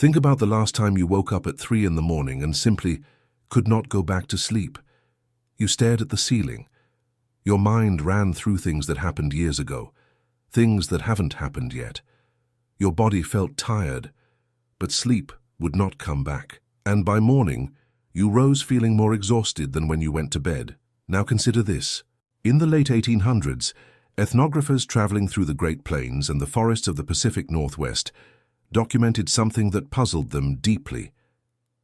Think about the last time you woke up at 3 in the morning and simply could not go back to sleep. You stared at the ceiling. Your mind ran through things that happened years ago, things that haven't happened yet. Your body felt tired, but sleep would not come back. And by morning, you rose feeling more exhausted than when you went to bed. Now consider this. In the late 1800s, ethnographers traveling through the Great Plains and the forests of the Pacific Northwest documented something that puzzled them deeply.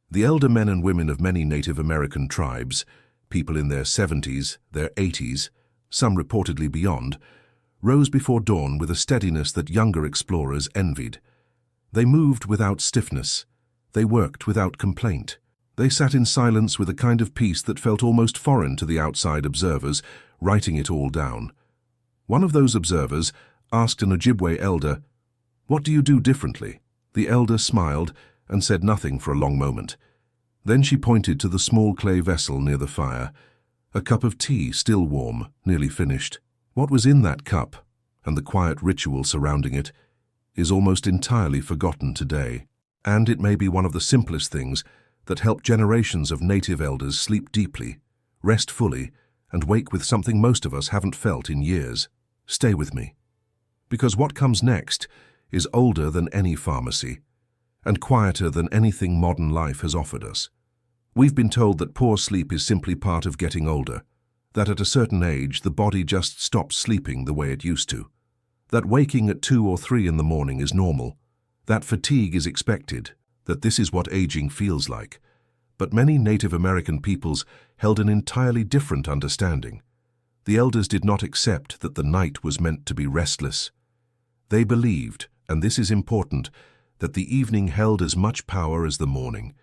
The elder men and women of many Native American tribes, people in their 70s, their 80s, some reportedly beyond, rose before dawn with a steadiness that younger explorers envied. They moved without stiffness. They worked without complaint. They sat in silence with a kind of peace that felt almost foreign to the outside observers, writing it all down. One of those observers asked an Ojibwe elder, "What do you do differently?" The elder smiled and said nothing for a long moment. Then she pointed to the small clay vessel near the fire, a cup of tea still warm, nearly finished. What was in that cup, and the quiet ritual surrounding it, is almost entirely forgotten today. And it may be one of the simplest things that help generations of native elders sleep deeply, rest fully, and wake with something most of us haven't felt in years. Stay with me. Because what comes next is older than any pharmacy, and quieter than anything modern life has offered us. We've been told that poor sleep is simply part of getting older, that at a certain age the body just stops sleeping the way it used to, that waking at 2 or 3 in the morning is normal, that fatigue is expected, that this is what aging feels like. But many Native American peoples held an entirely different understanding. The elders did not accept that the night was meant to be restless. They believed, and this is important, that the evening held as much power as the morning,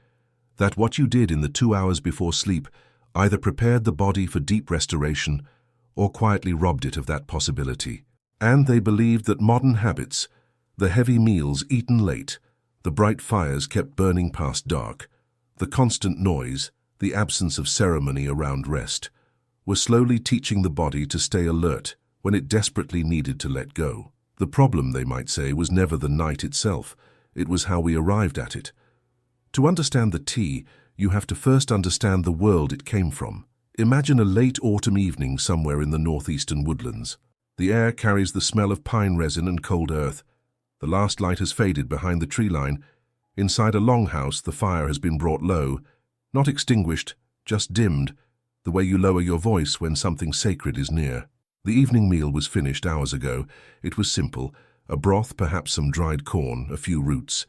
that what you did in the 2 hours before sleep either prepared the body for deep restoration or quietly robbed it of that possibility. And they believed that modern habits, the heavy meals eaten late, the bright fires kept burning past dark, the constant noise, the absence of ceremony around rest, were slowly teaching the body to stay alert when it desperately needed to let go. The problem, they might say, was never the night itself. It was how we arrived at it. To understand the tea, you have to first understand the world it came from. Imagine a late autumn evening somewhere in the northeastern woodlands. The air carries the smell of pine resin and cold earth. The last light has faded behind the tree line. Inside a longhouse, the fire has been brought low, not extinguished, just dimmed, the way you lower your voice when something sacred is near. The evening meal was finished hours ago. It was simple, a broth, perhaps some dried corn, a few roots.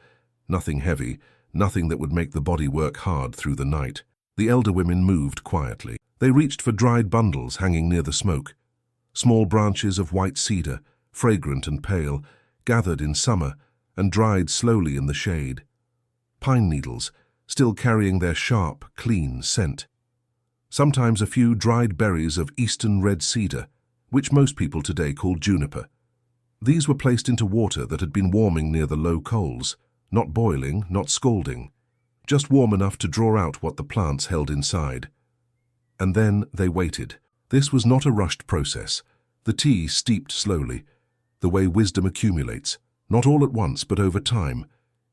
Nothing heavy, nothing that would make the body work hard through the night. The elder women moved quietly. They reached for dried bundles hanging near the smoke. Small branches of white cedar, fragrant and pale, gathered in summer and dried slowly in the shade. Pine needles, still carrying their sharp, clean scent. Sometimes a few dried berries of eastern red cedar, which most people today call juniper. These were placed into water that had been warming near the low coals, not boiling, not scalding, just warm enough to draw out what the plants held inside. And then they waited. This was not a rushed process. The tea steeped slowly, the way wisdom accumulates, not all at once but over time,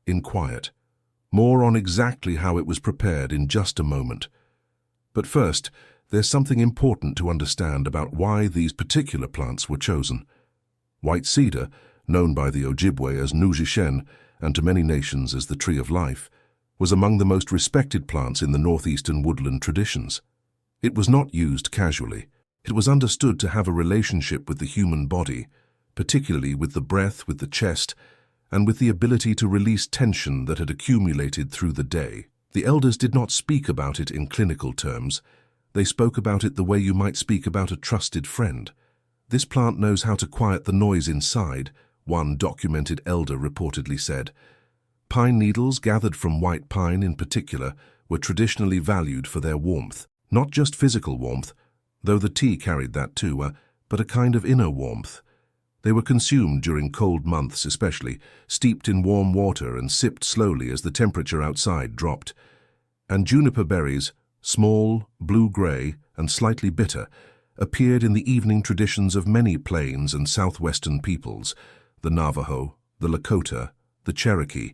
in quiet. More on exactly how it was prepared in just a moment. But first, there's something important to understand about why these particular plants were chosen. White cedar, known by the Ojibwe as Nujishen and to many nations as the tree of life, was among the most respected plants in the northeastern woodland traditions. It was not used casually. It was understood to have a relationship with the human body, particularly with the breath, with the chest, and with the ability to release tension that had accumulated through the day. The elders did not speak about it in clinical terms. They spoke about it the way you might speak about a trusted friend. This plant knows how to quiet the noise inside, one documented elder reportedly said. Pine needles, gathered from white pine in particular, were traditionally valued for their warmth. Not just physical warmth, though the tea carried that too, but a kind of inner warmth. They were consumed during cold months especially, steeped in warm water and sipped slowly as the temperature outside dropped. And juniper berries, small, blue-gray, and slightly bitter, appeared in the evening traditions of many plains and southwestern peoples, the Navajo, the Lakota, the Cherokee.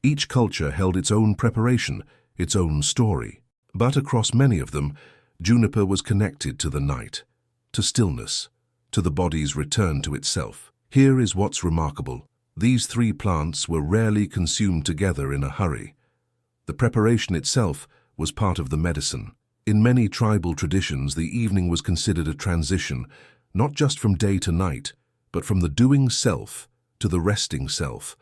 Each culture held its own preparation, its own story. But across many of them, juniper was connected to the night, to stillness, to the body's return to itself. Here is what's remarkable. These three plants were rarely consumed together in a hurry. The preparation itself was part of the medicine. In many tribal traditions, the evening was considered a transition, not just from day to night, but from the doing self to the resting self.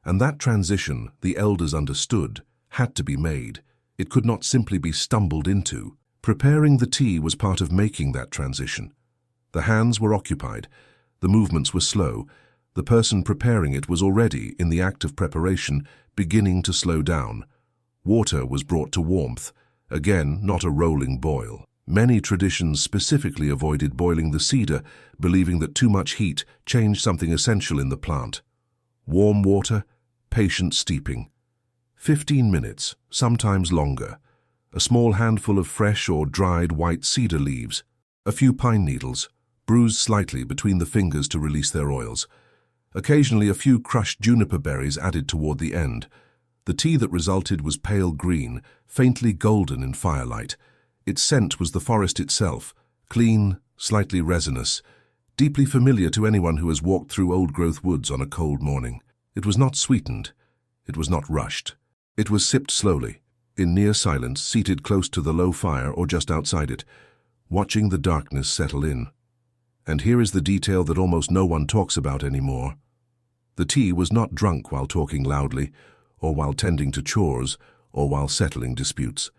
And that transition, the elders understood, had to be made. It could not simply be stumbled into. Preparing the tea was part of making that transition. The hands were occupied, the movements were slow, the person preparing it was already, in the act of preparation, beginning to slow down. Water was brought to warmth, again not a rolling boil. Many traditions specifically avoided boiling the cedar, believing that too much heat changed something essential in the plant. Warm water, patient steeping. 15 minutes, sometimes longer. A small handful of fresh or dried white cedar leaves. A few pine needles, bruised slightly between the fingers to release their oils. Occasionally a few crushed juniper berries added toward the end. The tea that resulted was pale green, faintly golden in firelight. Its scent was the forest itself, clean, slightly resinous, deeply familiar to anyone who has walked through old-growth woods on a cold morning. It was not sweetened. It was not rushed. It was sipped slowly, in near silence, seated close to the low fire or just outside it, watching the darkness settle in. And here is the detail that almost no one talks about anymore. The tea was not drunk while talking loudly, or while tending to chores, or while settling disputes.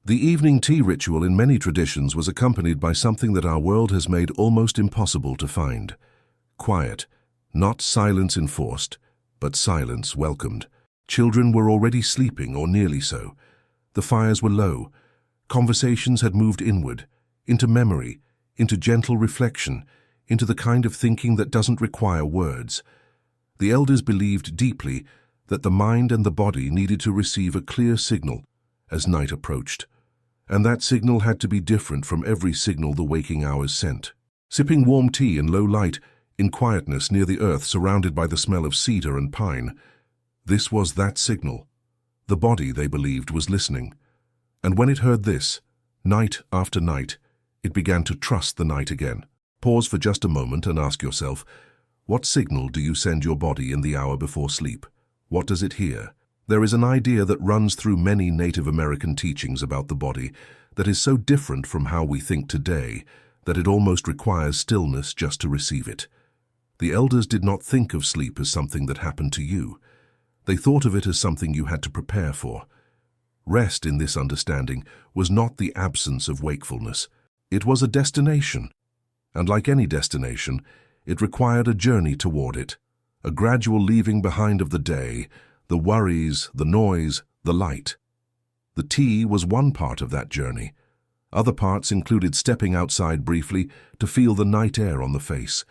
The evening tea ritual in many traditions was accompanied by something that our world has made almost impossible to find. Quiet, not silence enforced, but silence welcomed. Children were already sleeping, or nearly so. The fires were low. Conversations had moved inward, into memory, into gentle reflection, into the kind of thinking that doesn't require words. The elders believed deeply that the mind and the body needed to receive a clear signal as night approached. And that signal had to be different from every signal the waking hours sent. Sipping warm tea in low light, in quietness near the earth surrounded by the smell of cedar and pine, this was that signal. The body, they believed, was listening. And when it heard this, night after night, it began to trust the night again. Pause for just a moment and ask yourself, what signal do you send your body in the hour before sleep? What does it hear? There is an idea that runs through many Native American teachings about the body that is so different from how we think today that it almost requires stillness just to receive it. The elders did not think of sleep as something that happened to you. They thought of it as something you had to prepare for. Rest, in this understanding, was not the absence of wakefulness. It was a destination. And like any destination, it required a journey toward it, a gradual leaving behind of the day, the worries, the noise, the light. The tea was one part of that journey. Other parts included stepping outside briefly to feel the night air on the face,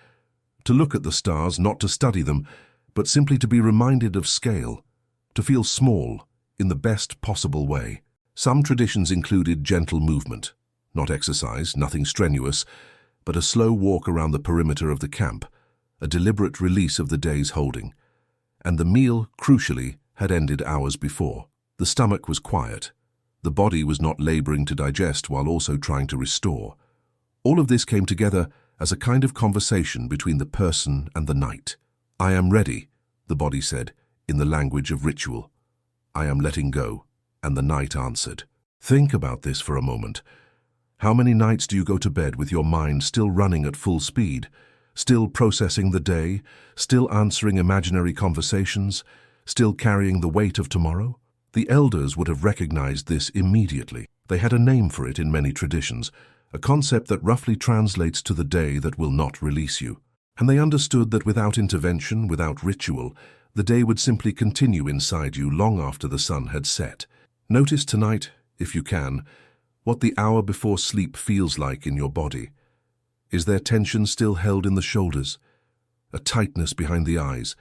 to look at the stars, not to study them, but simply to be reminded of scale, to feel small in the best possible way. Some traditions included gentle movement, not exercise, nothing strenuous, but a slow walk around the perimeter of the camp, a deliberate release of the day's holding. And the meal, crucially, had ended hours before. The stomach was quiet. The body was not laboring to digest while also trying to restore. All of this came together as a kind of conversation between the person and the night. "I am ready," the body said, in the language of ritual. "I am letting go," and the night answered. Think about this for a moment. How many nights do you go to bed with your mind still running at full speed, still processing the day, still answering imaginary conversations, still carrying the weight of tomorrow? The elders would have recognized this immediately. They had a name for it in many traditions, a concept that roughly translates to the day that will not release you. And they understood that without intervention, without ritual, the day would simply continue inside you long after the sun had set. Notice tonight, if you can, what the hour before sleep feels like in your body. Is there tension still held in the shoulders? A tightness behind the eyes?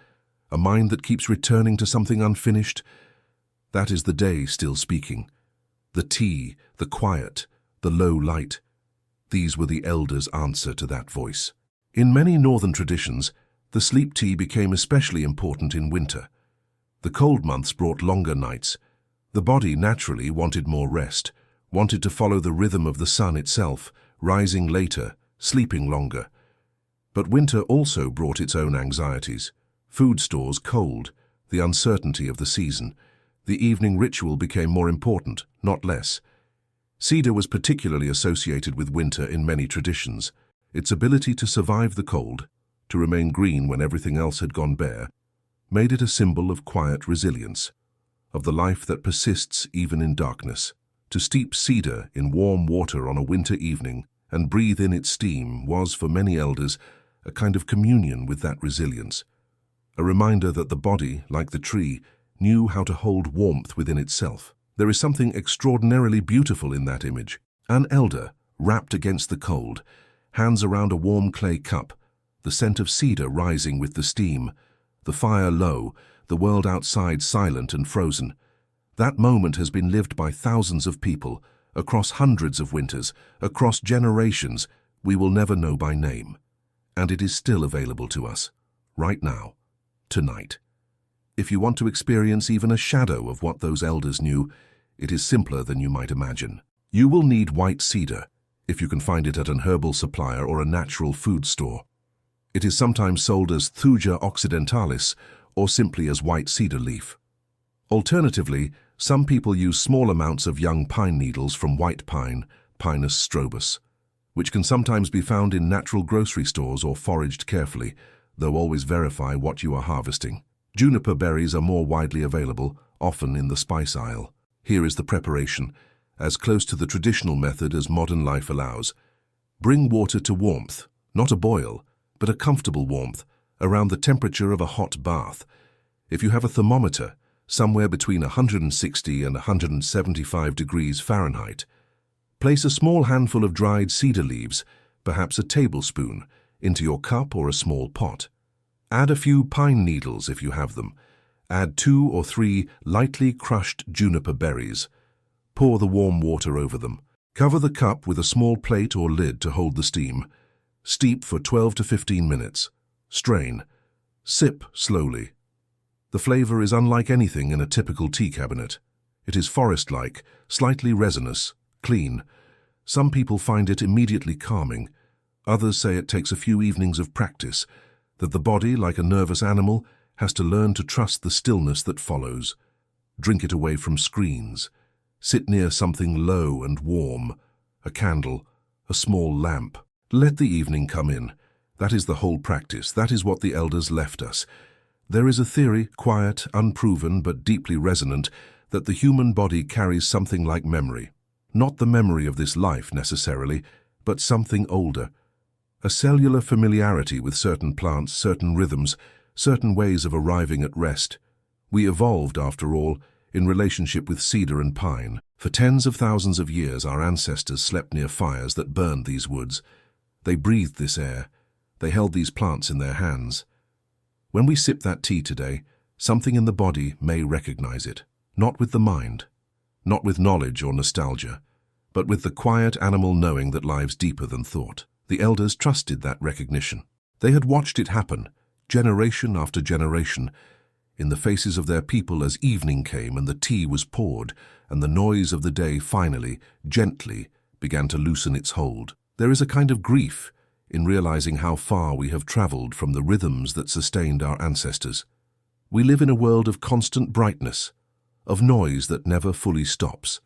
A mind that keeps returning to something unfinished? That is the day still speaking. The tea, the quiet, the low light. These were the elders' answer to that voice. In many northern traditions, the sleep tea became especially important in winter. The cold months brought longer nights. The body naturally wanted more rest, wanted to follow the rhythm of the sun itself, rising later, sleeping longer. But winter also brought its own anxieties. Food stores cold, the uncertainty of the season. The evening ritual became more important, not less. Cedar was particularly associated with winter in many traditions. Its ability to survive the cold, to remain green when everything else had gone bare, made it a symbol of quiet resilience, of the life that persists even in darkness. To steep cedar in warm water on a winter evening and breathe in its steam was, for many elders, a kind of communion with that resilience, a reminder that the body, like the tree, knew how to hold warmth within itself. There is something extraordinarily beautiful in that image. An elder, wrapped against the cold, hands around a warm clay cup, the scent of cedar rising with the steam, the fire low, the world outside silent and frozen. That moment has been lived by thousands of people, across hundreds of winters, across generations we will never know by name. And it is still available to us, right now, tonight. If you want to experience even a shadow of what those elders knew, it is simpler than you might imagine. You will need white cedar, if you can find it at an herbal supplier or a natural food store. It is sometimes sold as Thuja occidentalis or simply as white cedar leaf. Alternatively, some people use small amounts of young pine needles from white pine, Pinus strobus, which can sometimes be found in natural grocery stores or foraged carefully, though always verify what you are harvesting. Juniper berries are more widely available, often in the spice aisle. Here is the preparation, as close to the traditional method as modern life allows. Bring water to warmth, not a boil, but a comfortable warmth, around the temperature of a hot bath. If you have a thermometer, somewhere between 160 and 175 degrees Fahrenheit, place a small handful of dried cedar leaves, perhaps a tablespoon, into your cup or a small pot. Add a few pine needles if you have them. Add 2 or 3 lightly crushed juniper berries. Pour the warm water over them. Cover the cup with a small plate or lid to hold the steam. Steep for 12 to 15 minutes. Strain. Sip slowly. The flavor is unlike anything in a typical tea cabinet. It is forest-like, slightly resinous, clean. Some people find it immediately calming. Others say it takes a few evenings of practice, that the body, like a nervous animal, has to learn to trust the stillness that follows. Drink it away from screens. Sit near something low and warm, a candle, a small lamp. Let the evening come in. That is the whole practice. That is what the elders left us. There is a theory, quiet, unproven, but deeply resonant, that the human body carries something like memory. Not the memory of this life, necessarily, but something older. A cellular familiarity with certain plants, certain rhythms, certain ways of arriving at rest. We evolved, after all, in relationship with cedar and pine. For tens of thousands of years, our ancestors slept near fires that burned these woods. They breathed this air. They held these plants in their hands. When we sip that tea today, something in the body may recognize it. Not with the mind, not with knowledge or nostalgia, but with the quiet animal knowing that lives deeper than thought. The elders trusted that recognition. They had watched it happen, generation after generation, in the faces of their people as evening came and the tea was poured, and the noise of the day finally, gently, began to loosen its hold. There is a kind of grief in realizing how far we have traveled from the rhythms that sustained our ancestors. We live in a world of constant brightness, of noise that never fully stops,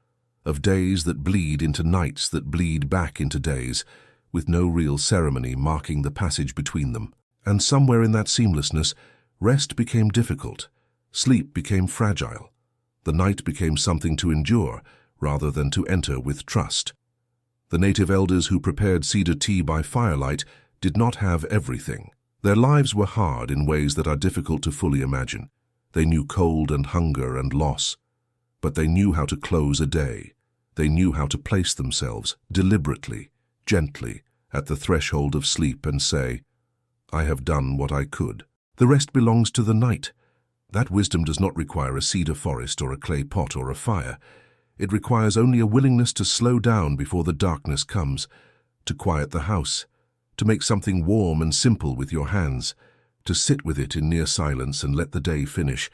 of days that bleed into nights that bleed back into days, with no real ceremony marking the passage between them. And somewhere in that seamlessness, rest became difficult, sleep became fragile. The night became something to endure rather than to enter with trust. The native elders who prepared cedar tea by firelight did not have everything. Their lives were hard in ways that are difficult to fully imagine. They knew cold and hunger and loss, but they knew how to close a day. They knew how to place themselves deliberately, gently, at the threshold of sleep and say, "I have done what I could." The rest belongs to the night. That wisdom does not require a cedar forest or a clay pot or a fire. It requires only a willingness to slow down before the darkness comes, to quiet the house, to make something warm and simple with your hands, to sit with it in near silence and let the day finish.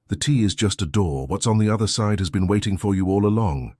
The tea is just a door. What's on the other side has been waiting for you all along.